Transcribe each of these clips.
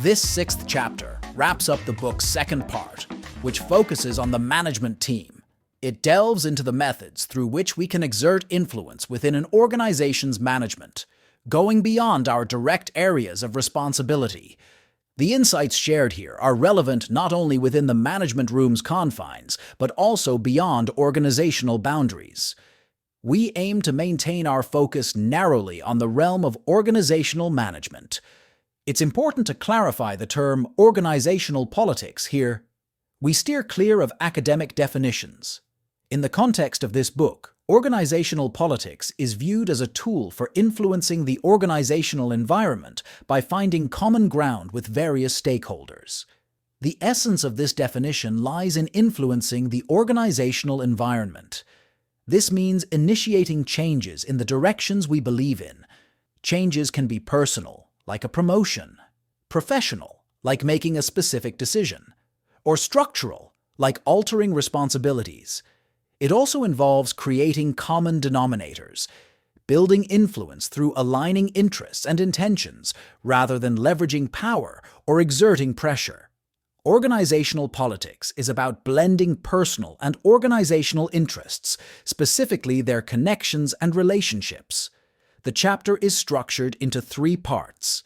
This sixth chapter wraps up the book's second part, which focuses on the management team. It delves into the methods through which we can exert influence within an organization's management, going beyond our direct areas of responsibility. The insights shared here are relevant not only within the management room's confines, but also beyond organizational boundaries. We aim to maintain our focus narrowly on the realm of organizational management. It's important to clarify the term organizational politics here. We steer clear of academic definitions. In the context of this book, organizational politics is viewed as a tool for influencing the organizational environment by finding common ground with various stakeholders. The essence of this definition lies in influencing the organizational environment. This means initiating changes in the directions we believe in. Changes can be personal, like a promotion; professional, like making a specific decision; or structural, like altering responsibilities. It also involves creating common denominators, building influence through aligning interests and intentions rather than leveraging power or exerting pressure. Organizational politics is about blending personal and organizational interests, specifically their connections and relationships. The chapter is structured into 3 parts.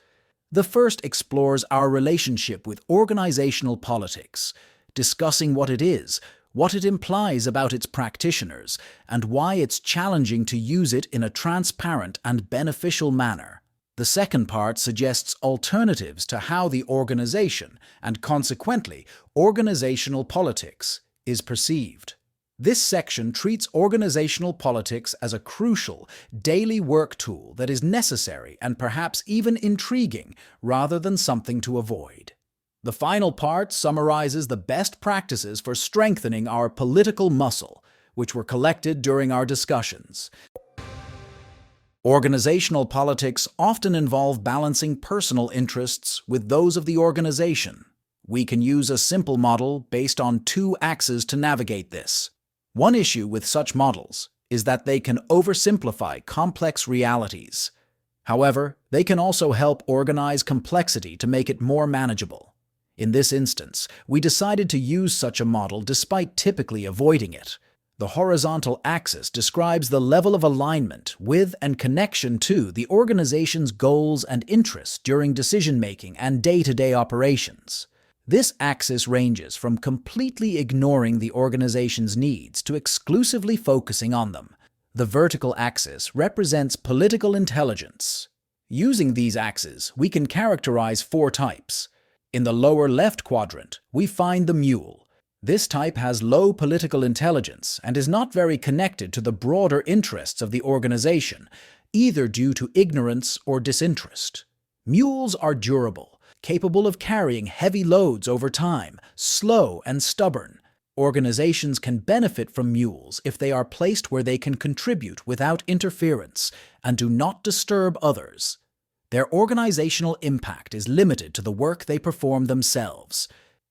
The first explores our relationship with organizational politics, discussing what it is, what it implies about its practitioners, and why it's challenging to use it in a transparent and beneficial manner. The second part suggests alternatives to how the organization, and consequently, organizational politics, is perceived. This section treats organizational politics as a crucial, daily work tool that is necessary and perhaps even intriguing, rather than something to avoid. The final part summarizes the best practices for strengthening our political muscle, which were collected during our discussions. Organizational politics often involve balancing personal interests with those of the organization. We can use a simple model based on 2 axes to navigate this. One issue with such models is that they can oversimplify complex realities. However, they can also help organize complexity to make it more manageable. In this instance, we decided to use such a model despite typically avoiding it. The horizontal axis describes the level of alignment with and connection to the organization's goals and interests during decision-making and day-to-day operations. This axis ranges from completely ignoring the organization's needs to exclusively focusing on them. The vertical axis represents political intelligence. Using these axes, we can characterize 4 types. In the lower left quadrant, we find the mule. This type has low political intelligence and is not very connected to the broader interests of the organization, either due to ignorance or disinterest. Mules are durable, capable of carrying heavy loads over time, slow and stubborn. Organizations can benefit from mules if they are placed where they can contribute without interference and do not disturb others. Their organizational impact is limited to the work they perform themselves.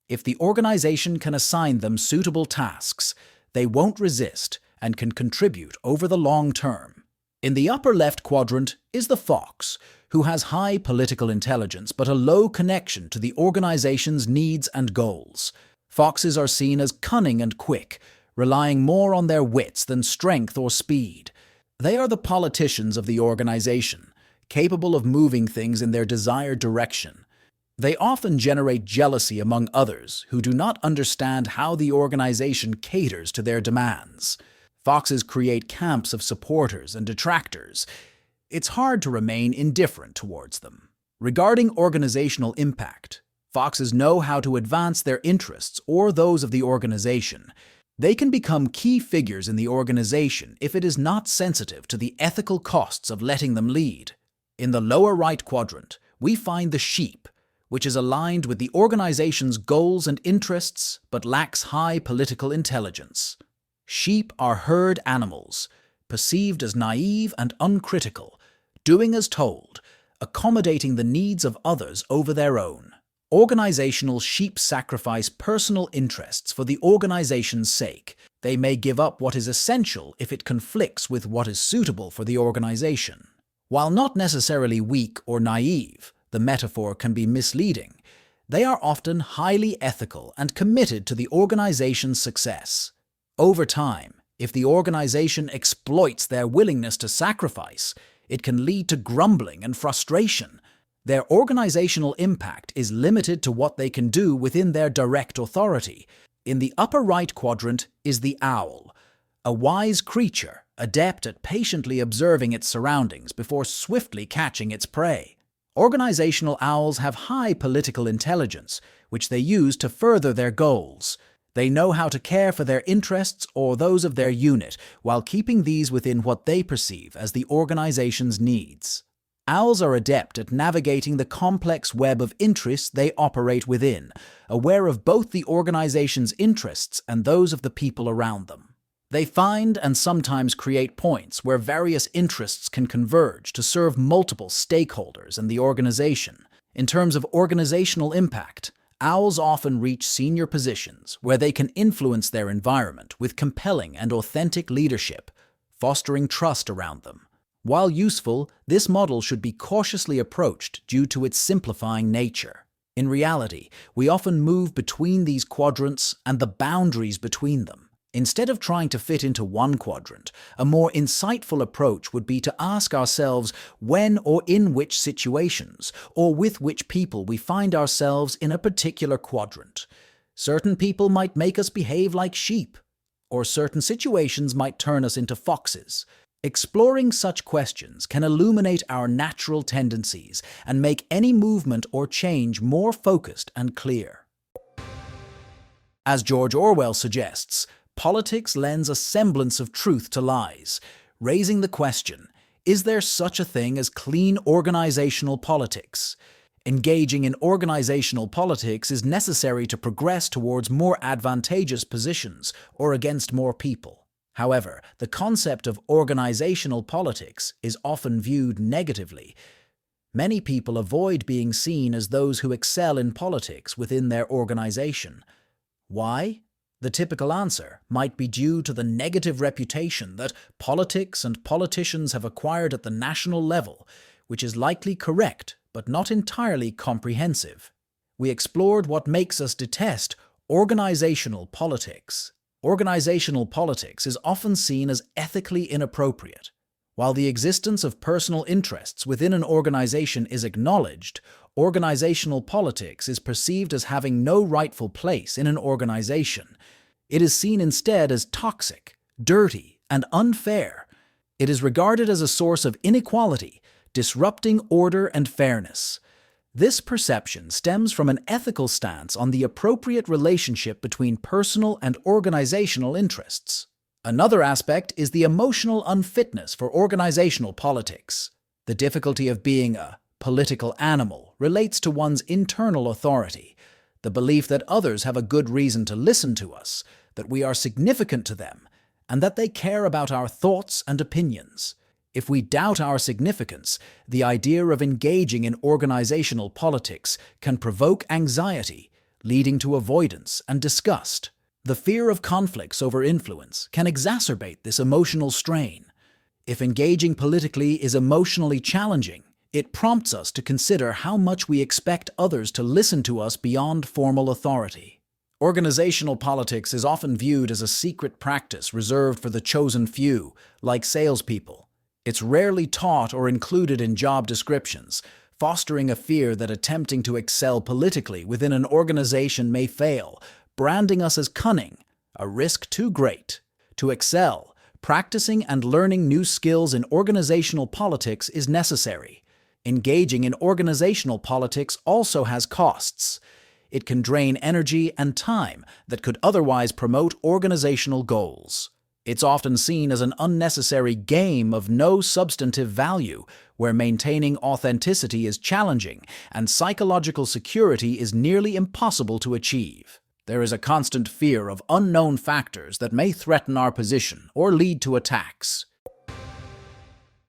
If the organization can assign them suitable tasks, they won't resist and can contribute over the long term. In the upper left quadrant is the fox, who has high political intelligence but a low connection to the organization's needs and goals. Foxes are seen as cunning and quick, relying more on their wits than strength or speed. They are the politicians of the organization, capable of moving things in their desired direction. They often generate jealousy among others who do not understand how the organization caters to their demands. Foxes create camps of supporters and detractors. It's hard to remain indifferent towards them. Regarding organizational impact, foxes know how to advance their interests or those of the organization. They can become key figures in the organization if it is not sensitive to the ethical costs of letting them lead. In the lower right quadrant, we find the sheep, which is aligned with the organization's goals and interests but lacks high political intelligence. Sheep are herd animals, perceived as naive and uncritical, doing as told, accommodating the needs of others over their own. Organizational sheep sacrifice personal interests for the organization's sake. They may give up what is essential if it conflicts with what is suitable for the organization. While not necessarily weak or naive, the metaphor can be misleading. They are often highly ethical and committed to the organization's success. Over time, if the organization exploits their willingness to sacrifice, it can lead to grumbling and frustration. Their organizational impact is limited to what they can do within their direct authority. In the upper right quadrant is the owl, a wise creature adept at patiently observing its surroundings before swiftly catching its prey. Organizational owls have high political intelligence, which they use to further their goals. They know how to care for their interests or those of their unit, while keeping these within what they perceive as the organization's needs. Owls are adept at navigating the complex web of interests they operate within, aware of both the organization's interests and those of the people around them. They find and sometimes create points where various interests can converge to serve multiple stakeholders in the organization. In terms of organizational impact, owls often reach senior positions where they can influence their environment with compelling and authentic leadership, fostering trust around them. While useful, this model should be cautiously approached due to its simplifying nature. In reality, we often move between these quadrants and the boundaries between them. Instead of trying to fit into one quadrant, a more insightful approach would be to ask ourselves when or in which situations or with which people we find ourselves in a particular quadrant. Certain people might make us behave like sheep, or certain situations might turn us into foxes. Exploring such questions can illuminate our natural tendencies and make any movement or change more focused and clear. As George Orwell suggests, politics lends a semblance of truth to lies, raising the question, is there such a thing as clean organizational politics? Engaging in organizational politics is necessary to progress towards more advantageous positions or against more people. However, the concept of organizational politics is often viewed negatively. Many people avoid being seen as those who excel in politics within their organization. Why? The typical answer might be due to the negative reputation that politics and politicians have acquired at the national level, which is likely correct but not entirely comprehensive. We explored what makes us detest organizational politics. Organizational politics is often seen as ethically inappropriate. While the existence of personal interests within an organization is acknowledged, organizational politics is perceived as having no rightful place in an organization. It is seen instead as toxic, dirty, and unfair. It is regarded as a source of inequality, disrupting order and fairness. This perception stems from an ethical stance on the appropriate relationship between personal and organizational interests. Another aspect is the emotional unfitness for organizational politics. The difficulty of being a political animal relates to one's internal authority, the belief that others have a good reason to listen to us, that we are significant to them, and that they care about our thoughts and opinions. If we doubt our significance, the idea of engaging in organizational politics can provoke anxiety, leading to avoidance and disgust. The fear of conflicts over influence can exacerbate this emotional strain. If engaging politically is emotionally challenging, it prompts us to consider how much we expect others to listen to us beyond formal authority. Organizational politics is often viewed as a secret practice reserved for the chosen few, like salespeople. It's rarely taught or included in job descriptions, fostering a fear that attempting to excel politically within an organization may fail, branding us as cunning, a risk too great. To excel, practicing and learning new skills in organizational politics is necessary. Engaging in organizational politics also has costs. It can drain energy and time that could otherwise promote organizational goals. It's often seen as an unnecessary game of no substantive value, where maintaining authenticity is challenging and psychological security is nearly impossible to achieve. There is a constant fear of unknown factors that may threaten our position or lead to attacks.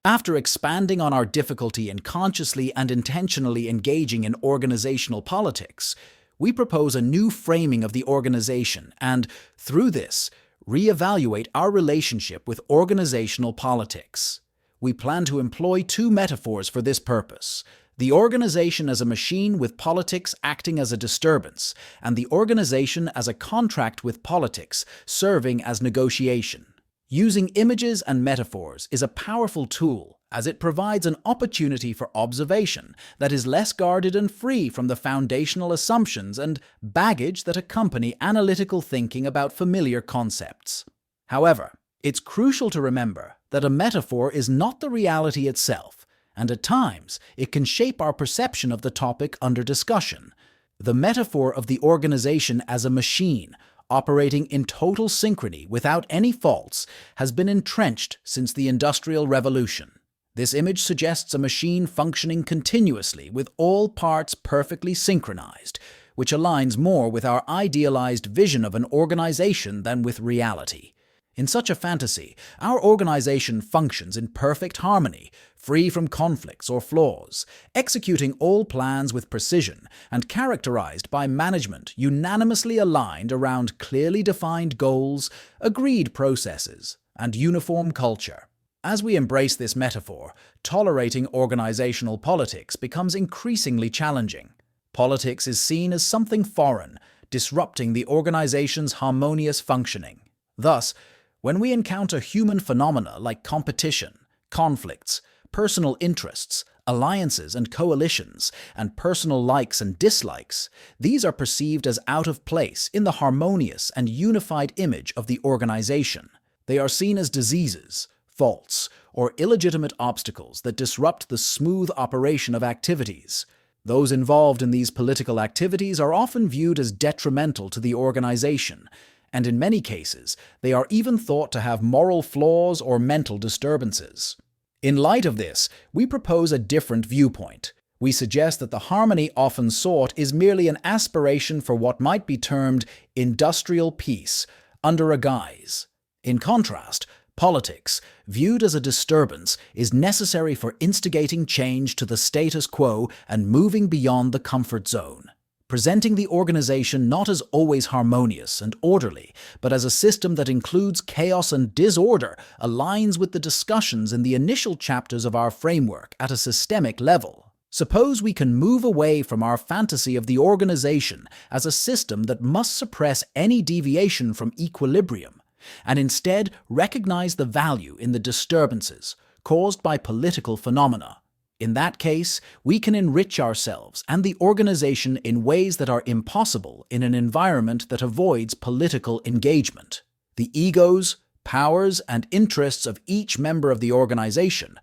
After expanding on our difficulty in consciously and intentionally engaging in organizational politics, we propose a new framing of the organization and, through this, reevaluate our relationship with organizational politics. We plan to employ two metaphors for this purpose: The organization as a machine with politics acting as a disturbance, and the organization as a contract with politics serving as negotiation. Using images and metaphors is a powerful tool, as it provides an opportunity for observation that is less guarded and free from the foundational assumptions and baggage that accompany analytical thinking about familiar concepts. However, it's crucial to remember that a metaphor is not the reality itself, and at times it can shape our perception of the topic under discussion. The metaphor of the organization as a machine, operating in total synchrony without any faults, has been entrenched since the Industrial Revolution. This image suggests a machine functioning continuously with all parts perfectly synchronized, which aligns more with our idealized vision of an organization than with reality. In such a fantasy, our organization functions in perfect harmony, free from conflicts or flaws, executing all plans with precision and characterized by management unanimously aligned around clearly defined goals, agreed processes, and uniform culture. As we embrace this metaphor, tolerating organizational politics becomes increasingly challenging. Politics is seen as something foreign, disrupting the organization's harmonious functioning. Thus, when we encounter human phenomena like competition, conflicts, personal interests, alliances and coalitions, and personal likes and dislikes, these are perceived as out of place in the harmonious and unified image of the organization. They are seen as diseases, faults, or illegitimate obstacles that disrupt the smooth operation of activities. Those involved in these political activities are often viewed as detrimental to the organization, and in many cases, they are even thought to have moral flaws or mental disturbances. In light of this, we propose a different viewpoint. We suggest that the harmony often sought is merely an aspiration for what might be termed industrial peace, under a guise. In contrast, politics, viewed as a disturbance, is necessary for instigating change to the status quo and moving beyond the comfort zone. Presenting the organization not as always harmonious and orderly, but as a system that includes chaos and disorder, aligns with the discussions in the initial chapters of our framework at a systemic level. Suppose we can move away from our fantasy of the organization as a system that must suppress any deviation from equilibrium, and instead recognize the value in the disturbances caused by political phenomena. In that case, we can enrich ourselves and the organization in ways that are impossible in an environment that avoids political engagement. The egos, powers, and interests of each member of the organization,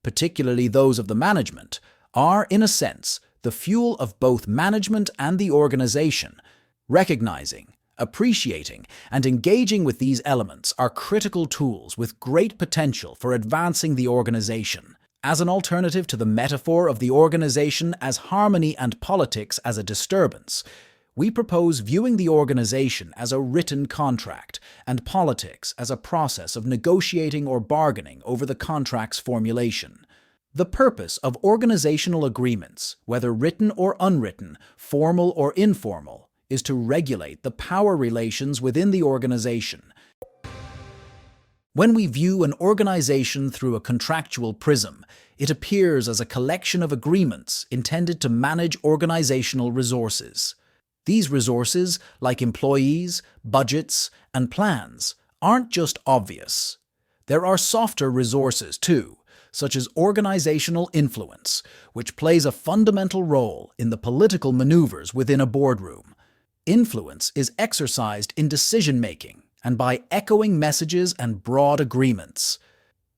particularly those of the management, are, in a sense, the fuel of both management and the organization. Recognizing, appreciating, and engaging with these elements are critical tools with great potential for advancing the organization. As an alternative to the metaphor of the organization as harmony and politics as a disturbance, we propose viewing the organization as a written contract and politics as a process of negotiating or bargaining over the contract's formulation. The purpose of organizational agreements, whether written or unwritten, formal or informal, is to regulate the power relations within the organization. When we view an organization through a contractual prism, it appears as a collection of agreements intended to manage organizational resources. These resources, like employees, budgets, and plans, aren't just obvious. There are softer resources too, such as organizational influence, which plays a fundamental role in the political maneuvers within a boardroom. Influence is exercised in decision-making and by echoing messages and broad agreements.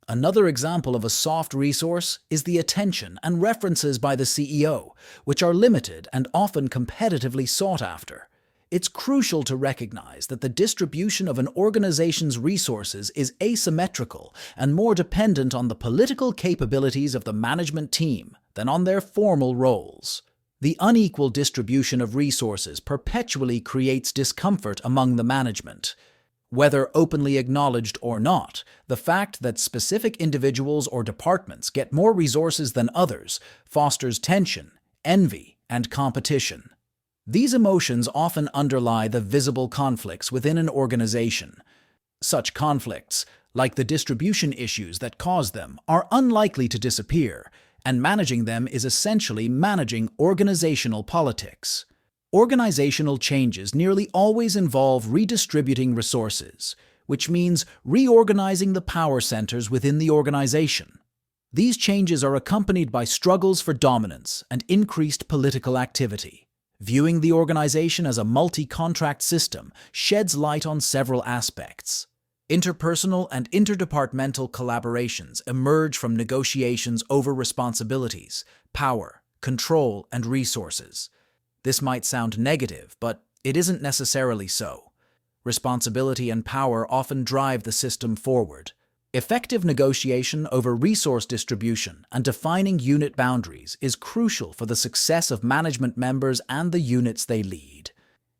Another example of a soft resource is the attention and references by the CEO, which are limited and often competitively sought after. It's crucial to recognize that the distribution of an organization's resources is asymmetrical and more dependent on the political capabilities of the management team than on their formal roles. The unequal distribution of resources perpetually creates discomfort among the management. Whether openly acknowledged or not, the fact that specific individuals or departments get more resources than others fosters tension, envy, and competition. These emotions often underlie the visible conflicts within an organization. Such conflicts, like the distribution issues that cause them, are unlikely to disappear, and managing them is essentially managing organizational politics. Organizational changes nearly always involve redistributing resources, which means reorganizing the power centers within the organization. These changes are accompanied by struggles for dominance and increased political activity. Viewing the organization as a multi-contract system sheds light on several aspects. Interpersonal and interdepartmental collaborations emerge from negotiations over responsibilities, power, control, and resources. This might sound negative, but it isn't necessarily so. Responsibility and power often drive the system forward. Effective negotiation over resource distribution and defining unit boundaries is crucial for the success of management members and the units they lead.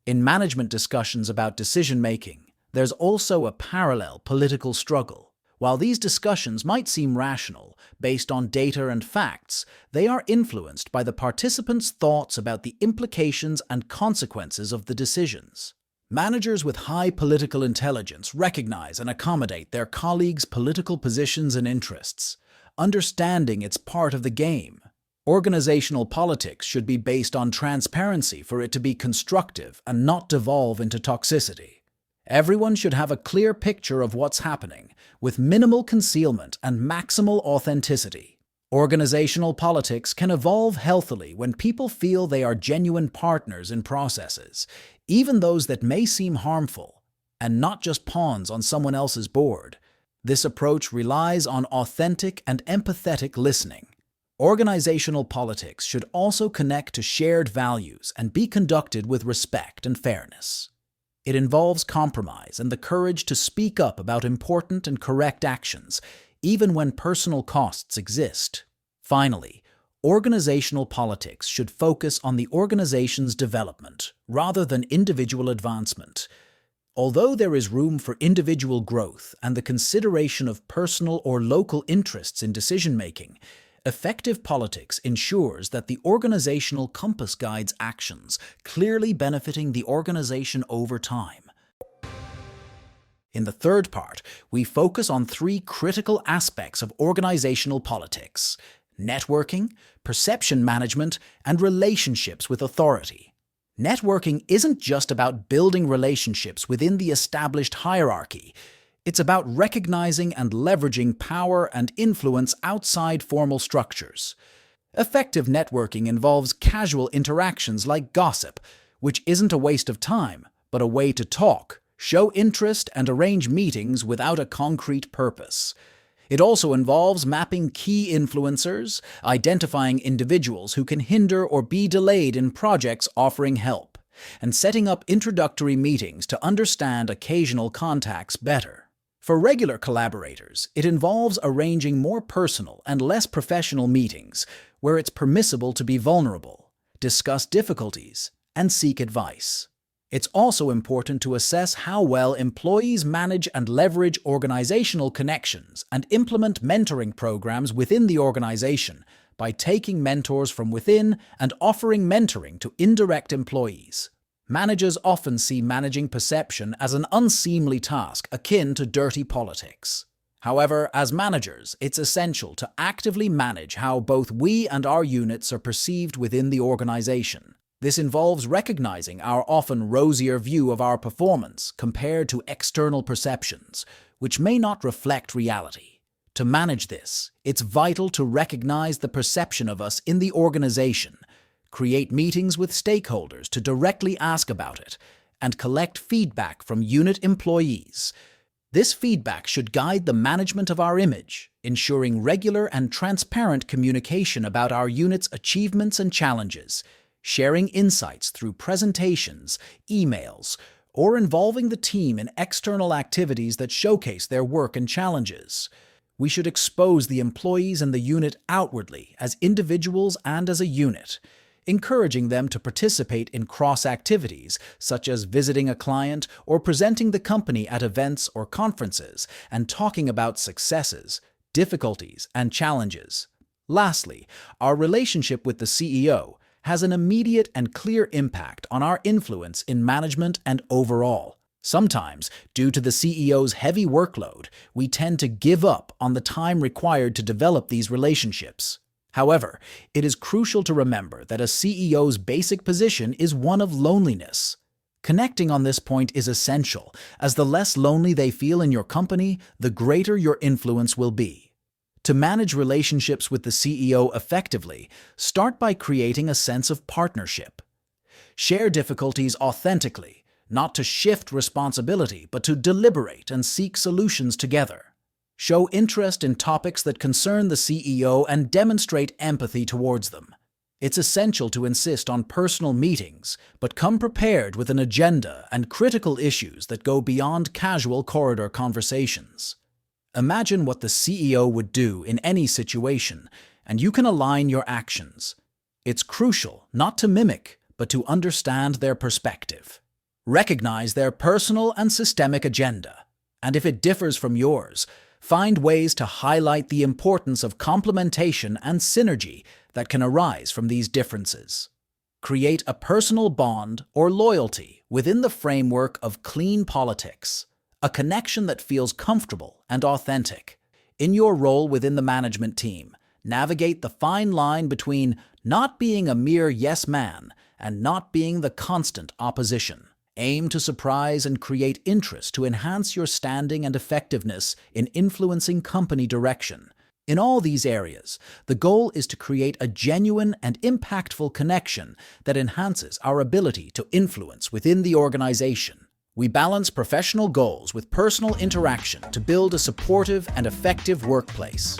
In management discussions about decision-making, there's also a parallel political struggle. While these discussions might seem rational, based on data and facts, they are influenced by the participants' thoughts about the implications and consequences of the decisions. Managers with high political intelligence recognize and accommodate their colleagues' political positions and interests. Understanding it's part of the game. Organizational politics should be based on transparency for it to be constructive and not devolve into toxicity. Everyone should have a clear picture of what's happening, with minimal concealment and maximal authenticity. Organizational politics can evolve healthily when people feel they are genuine partners in processes, even those that may seem harmful, and not just pawns on someone else's board. This approach relies on authentic and empathetic listening. Organizational politics should also connect to shared values and be conducted with respect and fairness. It involves compromise and the courage to speak up about important and correct actions, even when personal costs exist. Finally, organizational politics should focus on the organization's development rather than individual advancement. Although there is room for individual growth and the consideration of personal or local interests in decision-making, effective politics ensures that the organizational compass guides actions, clearly benefiting the organization over time. In the third part, we focus on three critical aspects of organizational politics: networking, perception management, and relationships with authority. Networking isn't just about building relationships within the established hierarchy. It's about recognizing and leveraging power and influence outside formal structures. Effective networking involves casual interactions like gossip, which isn't a waste of time, but a way to talk, show interest, and arrange meetings without a concrete purpose. It also involves mapping key influencers, identifying individuals who can hinder or be delayed in projects offering help, and setting up introductory meetings to understand occasional contacts better. For regular collaborators, it involves arranging more personal and less professional meetings where it's permissible to be vulnerable, discuss difficulties, and seek advice. It's also important to assess how well employees manage and leverage organizational connections and implement mentoring programs within the organization by taking mentors from within and offering mentoring to indirect employees. Managers often see managing perception as an unseemly task akin to dirty politics. However, as managers, it's essential to actively manage how both we and our units are perceived within the organization. This involves recognizing our often rosier view of our performance compared to external perceptions, which may not reflect reality. To manage this, it's vital to recognize the perception of us in the organization, create meetings with stakeholders to directly ask about it, and collect feedback from unit employees. This feedback should guide the management of our image, ensuring regular and transparent communication about our unit's achievements and challenges, sharing insights through presentations, emails, or involving the team in external activities that showcase their work and challenges. We should expose the employees and the unit outwardly as individuals and as a unit, encouraging them to participate in cross-activities such as visiting a client or presenting the company at events or conferences and talking about successes, difficulties, and challenges. Lastly, our relationship with the CEO has an immediate and clear impact on our influence in management and overall. Sometimes, due to the CEO's heavy workload, we tend to give up on the time required to develop these relationships. However, it is crucial to remember that a CEO's basic position is one of loneliness. Connecting on this point is essential, as the less lonely they feel in your company, the greater your influence will be. To manage relationships with the CEO effectively, start by creating a sense of partnership. Share difficulties authentically, not to shift responsibility, but to deliberate and seek solutions together. Show interest in topics that concern the CEO and demonstrate empathy towards them. It's essential to insist on personal meetings, but come prepared with an agenda and critical issues that go beyond casual corridor conversations. Imagine what the CEO would do in any situation, and you can align your actions. It's crucial not to mimic, but to understand their perspective. Recognize their personal and systemic agenda, and if it differs from yours, find ways to highlight the importance of complementation and synergy that can arise from these differences. Create a personal bond or loyalty within the framework of clean politics, a connection that feels comfortable and authentic. In your role within the management team, navigate the fine line between not being a mere yes man and not being the constant opposition. Aim to surprise and create interest to enhance your standing and effectiveness in influencing company direction. In all these areas, the goal is to create a genuine and impactful connection that enhances our ability to influence within the organization. We balance professional goals with personal interaction to build a supportive and effective workplace.